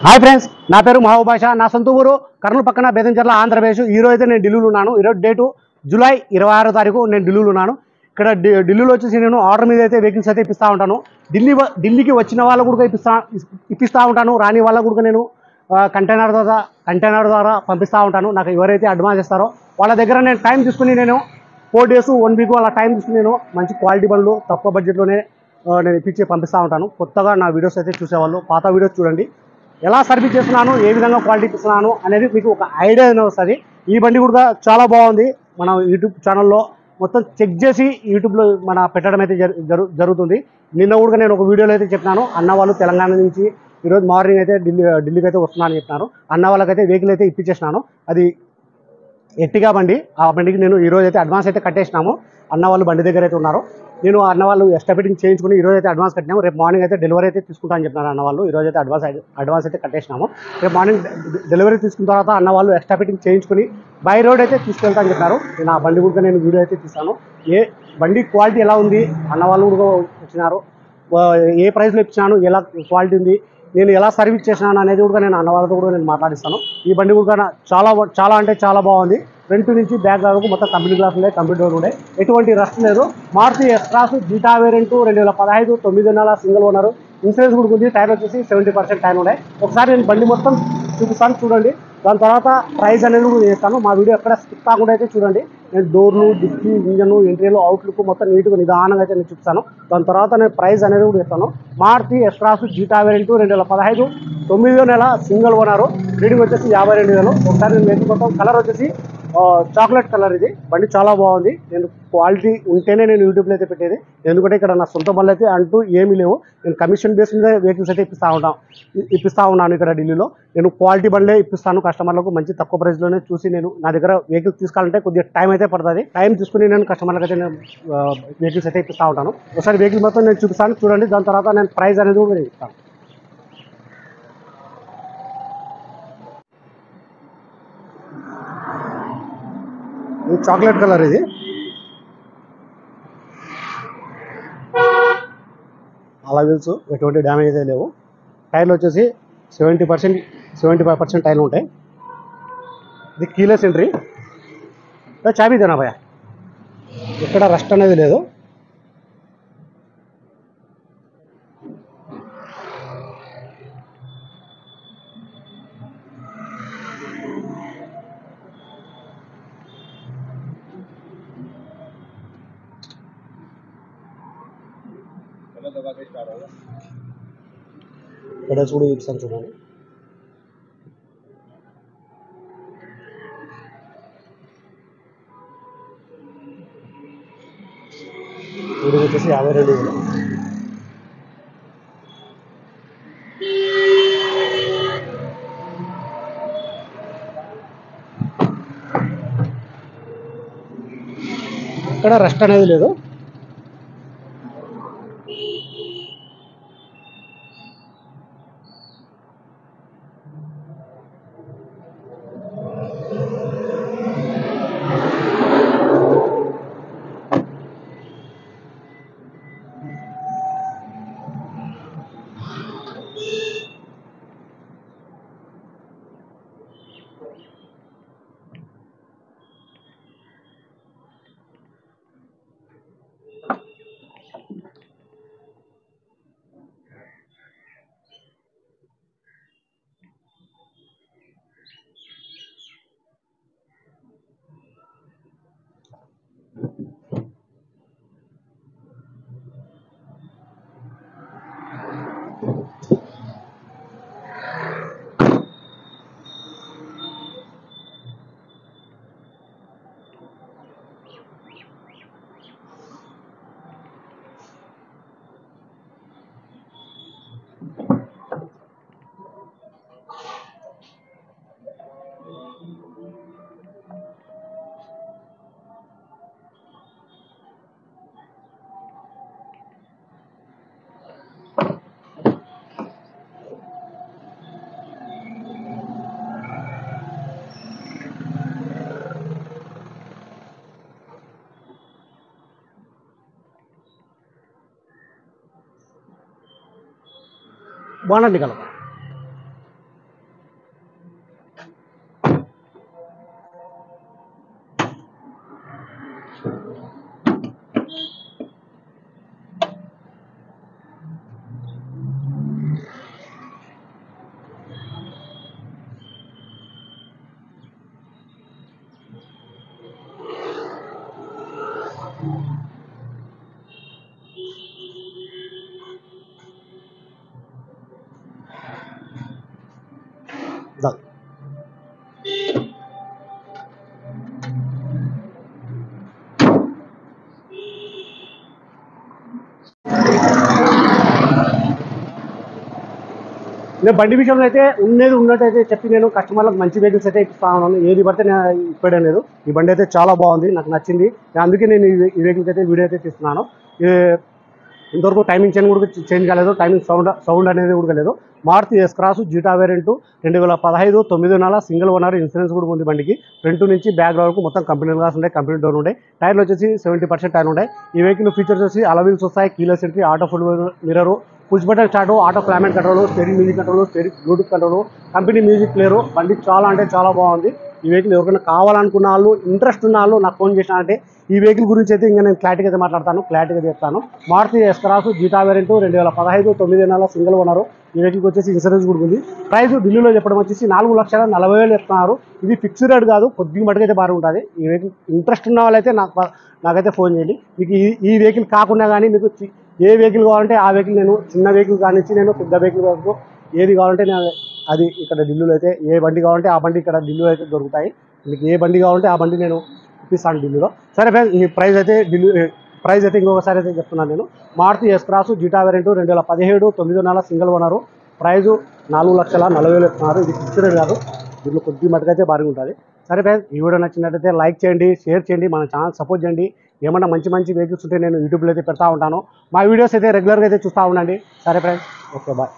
Hi friends, నా పేరు మహబూబ్ బాషా. నా సొంత ఊరు కర్నూలు పక్కన బేదంచెర్ల, ఆంధ్రప్రదేశ్. ఈ రోజు అయితే నేను ఢిల్లీలో ఉన్నాను. ఈరోజు డేటు జూలై 26వ తారీఖు నేను ఢిల్లీలో ఉన్నాను. ఇక్కడ ఢిల్లీలో వచ్చేసి నేను ఆర్డర్ మీద అయితే వెహికల్స్ అయితే ఇప్పిస్తూ ఉంటాను. ఢిల్లీకి వచ్చిన వాళ్ళకు కూడా ఇప్పిస్తూ ఉంటాను. రాని వాళ్ళకు కూడా నేను కంటైనర్ ద్వారా పంపిస్తూ ఉంటాను. నాకు ఎవరైతే అడ్వాన్స్ ఇస్తారో వాళ్ళ దగ్గర నేను టైం తీసుకుని నేను 4 days 1 week అలా టైం తీసుకుని నేను మంచి క్వాలిటీ బండ్లు తక్కువ బడ్జెట్లోనే నేను పంపిస్తూ ఉంటాను. కొత్తగా నా వీడియోస్ అయితే చూసేవాళ్ళు పాత వీడియోస్ చూడండి, ఎలా సర్వీస్ చేస్తున్నాను, ఏ విధంగా క్వాలిటీ ఇస్తున్నాను అనేది మీకు ఒక ఐడియా వస్తుంది. ఈ బండి కూడా చాలా బాగుంది. మన యూట్యూబ్ ఛానల్లో మొత్తం చెక్ చేసి యూట్యూబ్లో మన పెట్టడం అయితే జరుగుతుంది. నిన్న కూడా నేను ఒక వీడియోలో అయితే చెప్పినాను, అన్న వాళ్ళు తెలంగాణ నుంచి ఈరోజు మార్నింగ్ అయితే ఢిల్లీకి అయితే వస్తున్నానని చెప్తున్నాను. అన్న వాళ్ళకైతే వెహికల్ అయితే ఇప్పించేసినాను. అది ఎట్టిగా బండి. ఆ బండికి నేను ఈరోజు అయితే అడ్వాన్స్ అయితే కట్టేసినాము. అన్న వాళ్ళు బండి దగ్గర అయితే ఉన్నారు. నేను అన్న వాళ్ళు ఎక్స్ట్రా ఫిట్టింగ్ చేయించుకుని ఈరోజు అయితే అడ్వాన్స్ కట్టినాము. రేపు మార్నింగ్ అయితే డెలివరీ అయితే తీసుకుంటాను అని చెప్పినారు అన్న వాళ్ళు. ఈరోజు అయితే అడ్వాన్స్ అయితే కట్టేసినాము. రేపు మార్నింగ్ డెలివరీ తీసుకున్న తర్వాత అన్న వాళ్ళు ఎక్స్ట్రా ఫిట్టింగ్ చేయించుకుని బై రోడ్ అయితే తీసుకెళ్తాను చెప్పారు. నేను ఆ బండి కూడా నేను వీడియో అయితే తీస్తాను. బండి క్వాలిటీ ఎలా ఉంది, అన్న వాళ్ళు కూడా వచ్చినారు, ఏ ప్రైస్లో ఇచ్చినాను, ఎలా క్వాలిటీ ఉంది, నేను ఎలా సర్వీస్ చేసినాను అనేది కూడా నేను అన్న వాళ్ళతో కూడా నేను మాట్లాడిస్తాను. ఈ బండి కూడా చాలా అంటే చాలా బాగుంది. ఫ్రంట్ నుంచి బ్యాక్ వరకు మొత్తం కంపెనీ గ్లాస్ ఉన్నాయి, కంపెనీ డోర్ ఉన్నాయి, ఎటువంటి రస్ట్ లేదు. Maruti S Cross Zeta variant 2015 9 single owner, insurance కూడా ఉంది. టైర్ వచ్చేసి 70% టైర్ ఉన్నాయి. ఒకసారి నేను బండి మొత్తం చూపిస్తాను, చూడండి. దాని తర్వాత ప్రైస్ అనేది కూడా చేస్తాను. మా వీడియో ఎక్కడ స్కిప్ కాకుండా అయితే చూడండి. నేను డోర్లు, డిక్కీ, ఇంజన్, ఇంటీరియర్, అవుట్లుక్ మొత్తం నీట్గా నిదానంగా అయితే నేను చూపిస్తాను. దాని తర్వాత నేను ప్రైస్ అనేది కూడా చెప్తాను. Maruti S Cross Zeta variant 2015 9 single owner, reading వచ్చేసి 52,000. ఒకసారి నేను వెహికల్ మొత్తం కలర్ వచ్చేసి చాక్లెట్ కలర్. ఇది బండి చాలా బాగుంది. నేను క్వాలిటీ ఉంటేనే నేను యూట్యూబ్లో అయితే పెట్టేది, ఎందుకంటే ఇక్కడ నా సొంత బండ్లు అయితే అంటూ ఏమీ లేవు. నేను కమిషన్ బేస్ మీద వెహికల్స్ అయితే ఇప్పిస్తూ ఉన్నాను. ఇక్కడ ఢిల్లీలో నేను క్వాలిటీ బండ్లే ఇప్పిస్తాను కస్టమర్లకు. మంచి తక్కువ ప్రైస్లోనే చూసి నేను నా దగ్గర వెహికల్స్ తీసుకోవాలంటే కొద్దిగా టైం అయితే పడుతుంది. టైం తీసుకుని నేను కస్టమర్లకు అయితే నేను వెహికల్స్ అయితే ఇప్పిస్తూ ఉంటాను. ఒకసారి వెహికల్ మొత్తం నేను చూపిస్తాను, చూడండి. దాని తర్వాత నేను ప్రైస్ అనేది కూడా ఇస్తాను. ఇది చాక్లెట్ కలర్. ఇది అలా వీల్స్ ఎటువంటి డ్యామేజ్ అయితే లేవు. టైర్లు వచ్చేసి 75% టైర్లు ఉంటాయి. ఇది కీలెస్ ఎంట్రీ. చాబీ దేనా భయ్యా, ఎక్కడ రస్ట్ అనేది లేదు. పెడల్స్ కూడా చూపిస్తాను, చూడండి. ఇది వచ్చేసి 52,000. ఇక్కడ రస్ట్ అనేది లేదు. బాగుంది కలర్. చాలు. నేను బండి విషయంలో అయితే ఉన్నట్టయితే చెప్పి నేను కస్టమర్లకు మంచి వెహికల్స్ అయితే ఇస్తా ఉన్నాను. ఏది పడితే నేను ఇప్పడం లేదు. ఈ బండి అయితే చాలా బాగుంది, నాకు నచ్చింది. అందుకే నేను ఈ వెహికల్కి అయితే వీడియో అయితే తీస్తున్నాను. ఇంతవరకు టైమింగ్ చైన్ కూడా చేంజ్ కాలేదు, టైమింగ్ సౌండ్ అనేది కూడా లేదు. Maruti S Cross Zeta variant 2015 9 నెల సింగిల్ ఓనర్, ఇన్సూరెన్స్ కూడా ఉంది బండికి. ఫ్రంట్ నుంచి బ్యాక్ వరకు మొత్తం కంపెనీ గ్లాస్ ఉంటాయి, కంపెనీ డోర్ ఉంటాయి. టైర్లు వచ్చేసి 70% టైర్లు ఉంటాయి. ఈ వెహికల్ ఫీచర్స్ వచ్చి అలవీల్స్ వస్తాయి, keyless entry, auto full mirror, push button start, auto climate control, steering music control, steering Bluetooth control, company music player. బండి చాలా అంటే చాలా బాగుంది. ఈ వెహికల్ ఎవరికైనా కావాలనుకున్న వాళ్ళు, ఇంట్రెస్ట్ ఉన్న వాళ్ళు నాకు ఫోన్ చేసినారంటే ఈ వెహికల్ గురించి అయితే ఇంకా నేను క్లారిటీగా అయితే మాట్లాడతాను, క్లారిటీగా చెప్తాను. Maruti S Cross Zeta variant 2015 9 నెల సింగిల్ ఓనర్. ఈ వెహికల్కి వచ్చేసి ఇన్సూరెన్స్ కూడా ఉంది. ప్రైస్ ఢిల్లీలో చెప్పడం వచ్చేసి 4,40,000 చెప్తున్నారు. ఇది ఫిక్స్డ్ రేట్ కాదు, కొద్దిగా మటుకైతే బాగా ఉంటుంది. ఈ వెహికల్ ఇంట్రెస్ట్ ఉన్న వాళ్ళైతే నాకైతే ఫోన్ చేయండి. మీకు ఈ వెహికల్ కాకుండా కానీ మీకు ఏ వెహికల్ కావాలంటే ఆ వెహికల్, నేను చిన్న వెహికల్ కానించి నేను పెద్ద వెహికల్ వరకు ఏది కావాలంటే నేను అది ఇక్కడ ఢిల్లీలో అయితే ఏ బండి కావాలంటే ఆ బండి ఇక్కడ ఢిల్లీలో అయితే దొరుకుతాయి. మీకు ఏ బండి కావాలంటే ఆ బండి నేను ఇప్పిస్తాను ఢిల్లీలో. సరే ఫ్రెండ్స్, ఈ ప్రైస్ అయితే ఇంకొకసారి అయితే చెప్తున్నాను నేను. Maruti S Cross Zeta variant 2017 9 నెల సింగిల్ ఓనరు. ప్రైజు 4,40,000 చెప్తున్నారు. ఇది ఫిక్స్డ్ కాదు, దీంట్లో కొద్ది మటుకైతే భారీగా ఉంటుంది. సరే ఫ్రెండ్స్, ఈ వీడియో నచ్చినట్లయితే లైక్ చేయండి, షేర్ చేయండి, మన ఛానల్ సపోర్ట్ చేయండి. ఏమన్నా మంచి వెహికల్స్ ఉంటే నేను యూట్యూబ్లో అయితే పెడతా ఉంటాను. మా వీడియోస్ అయితే రెగ్యులర్గా అయితే చూస్తూ ఉండండి. సరే ఫ్రెండ్స్, ఓకే బాయ్.